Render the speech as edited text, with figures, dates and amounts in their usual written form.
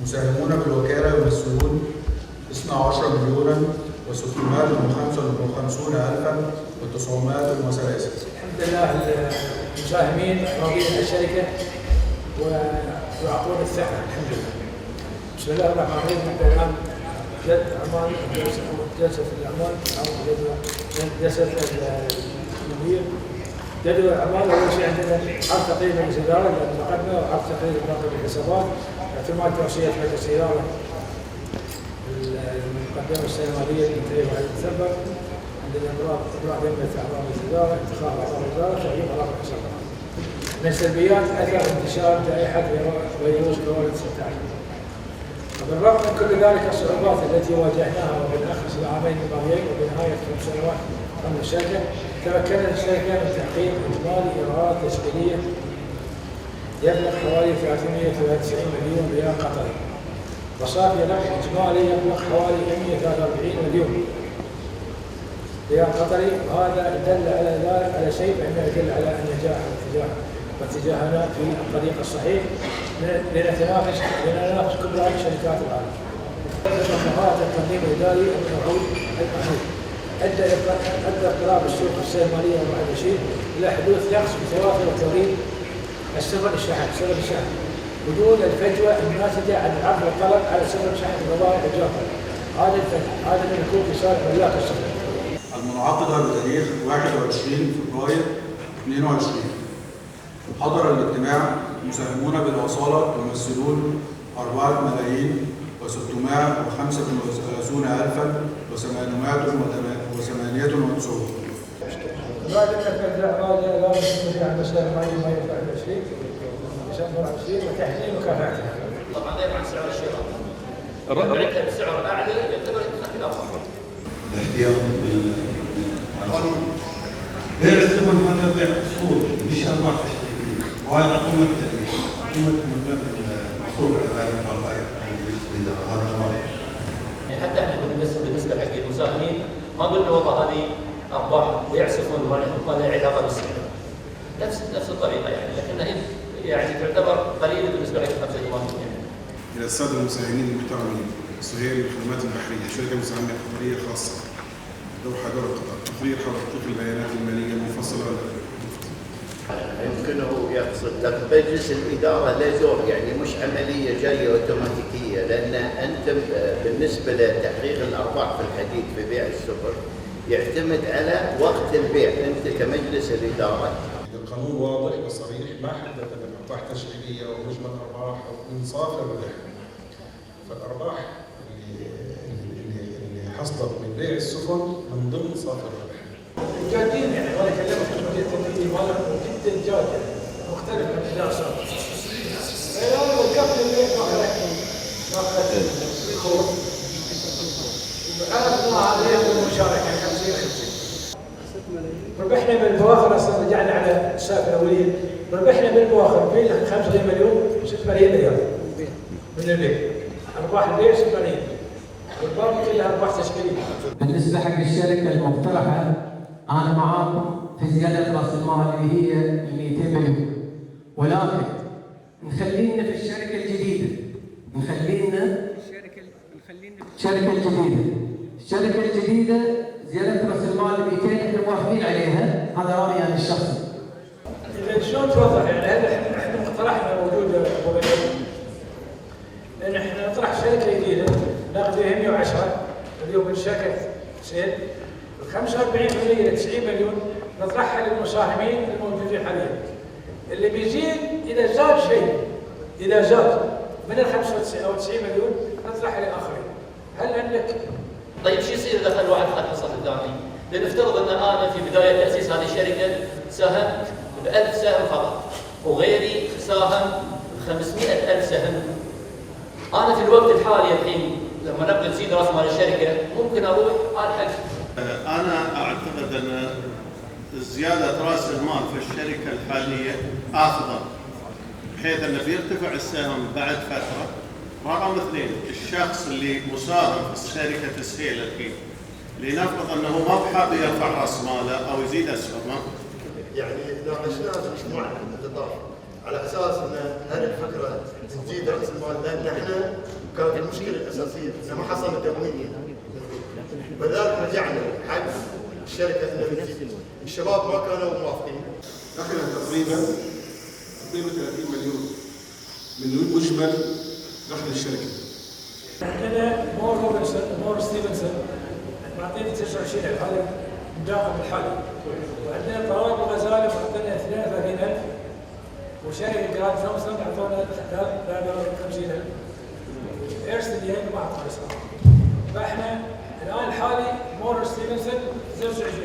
مساهمون بالوكالة يمثلون 12 مليون و655 ألفا و903. الحمد لله المساهمين راضين الشركة ويعطون الثقة الحمد لله. بسم الله الرحمن الرحيم. نبدأ الآن جلسة الأعمال أو جلسة المدير. جدول الأعمال أول شيء عندنا عرض تقرير مجلس الإدارة اللي نقدنا وعرض تقرير ناقل الحسابات، اعتماد توصية مجلس الإدارة المقدمة السنة المالية المنتهية بعد ديسمبر. عندنا إبراء ذمة أعضاء مجلس الإدارة، انتخاب أعضاء الإدارة، تغيير أوراق الحسابات. من السلبيات أثر انتشار جائحة فيروس كورونا 19. وبالرغم من كل ذلك الصعوبات التي واجهناها وبالأخص العامين الماضيين وبنهاية 5 سنوات من الشركة، تمكنت الشركة من تحقيق إجمالي إيرادات تشغيلية يبلغ حوالي 393 مليون ريال قطري، وصافي ربح إجمالي يبلغ حوالي 143 مليون ريال قطري. وهذا دل على شيء فإنه يدل على النجاح واتجاهنا في الطريق الصحيح لننافس كبرى شركات العالم. مهارة التنظيم الإداري الموعود المحدود أدى اضطراب السوق في السنة المالية 24 إلى حدوث نقص في توافر وتوريد سبل الشحن بدون الفجوة الناتجة عن العرض والطلب على سبل شحن البضائع الجافة. هذا يكون في صالح ملاك السفن. المنعقدة بتاريخ 21 فبراير 22. حضر الاجتماع مساهمون بالوصالة يمثلون 4,635,898. بعد أن راجع لا يمكن عن مسائل ما ينفع التشريك يسمى التشريك وتحليل مكافاتها. طبعا غير عن سعر الشراء. عندك بسعر أعلى يعتبر تخفيض أفضل. الاحتياط بالقانون. بيع الثمن هذا بيع أصول مش أرباح تشريكية، وهذا قيمة التأليف، قيمة المبلغ المحصول على ذلك البائع هذا الرأي. يعني حتى احنا بالنسبة حق المساهمين ما قلنا والله هذه أرباح بيع سفن ما لها علاقة بالسعر. نفس الطريقة يعني، لكنها يعني تعتبر قليلة بالنسبة لك 85 يعني. إلى السادة المساهمين المحترمين، سهير للخدمات البحرية، شركة مساهمة قطرية خاصة، دوحة دولة قطر، تقرير حول تحقيق البيانات المالية المفصلة يمكنه يقصد لك مجلس الإدارة له دور، يعني مش عملية جاية أوتوماتيكية، لأن أنت بالنسبة لتحقيق الأرباح في الحديد في بيع السفن يعتمد على وقت البيع. أنت كمجلس الإدارة القانون واضح وصريح، ما حدد الأرباح تشغيلية ومجمل أرباح أو إنصاف الربح. فالأرباح اللي حصلت من بيع السفن من ضمن صافي الربح. جادين يعني ولا كلمة مدير تنفيذي مالك جدا جاد يعني مختلف من الإدارة السابقة. الآن وقفت البيت ناخذ الخوف. عرفنا عليه بالمشاركة 50-50. ربحنا بالبواخر اصلا رجعنا على السالفه الاوليه، ربحنا بالبواخر في 5 مليون 6 ملايين ريال من البيع. ارباح البيع 6 ملايين والباقي كلها ارباح تشغيليه. بالنسبه حق الشركه المقترحه انا معاكم في زياده راس المال اللي هي 200 مليون، ولكن نخلينا في الشركه الجديده، الشركه الجديده زياده راس المال 200 احنا موافقين عليها، هذا رايي انا الشخصي. شلون توضح يعني هذا احنا مقترحنا موجود لان احنا نطرح شركه جديده ناخذ فيها 110 اليوم من شركه سيل، 45% ل 90 مليون نطرحها للمساهمين الموجودين حاليا. اللي بيزيد اذا زاد شيء، اذا زاد من ال 95 او 90 مليون نطرحها للاخرين. هل عندك طيب شو يصير اذا خل واحد خد حصة الثاني؟ لنفترض ان انا في بدايه تاسيس هذه الشركه ساهمت ب1000 سهم فقط، وغيري ساهم ب500,000 سهم. انا في الوقت الحالي الحين لما نبغى نزيد راس مال الشركه ممكن اروح الحق. انا اعتقد ان زياده راس المال في الشركه الحاليه افضل، بحيث انه بيرتفع السهم بعد فتره. رقم اثنين، الشخص اللي مساهم في الشركه تسهيل الحين، لنفرض انه ما بحاب يرفع راس ماله او يزيد اسهمه. يعني ناقشنا مجموعه النقاط على اساس ان هل الفكره تزيد راس المال، لان احنا كانت المشكله الاساسيه ان ما حصلنا تمويل، ولذلك رجعنا حق الشركه ان تزيد. الشباب ما كانوا موافقين. دخل تقريبا 32 مليون مجمل دخل الشركه. عندنا مور ستيفنسون معطينا 29,000 هذا الداخل الحالي، وعندنا طلاب الغزاله معطينا 32,000، وشركه جراند ثومسون اعطونا 53,000. ايرست ديان ما اعطانا صراحه. فاحنا الان الحالي مور ستيفنسون 29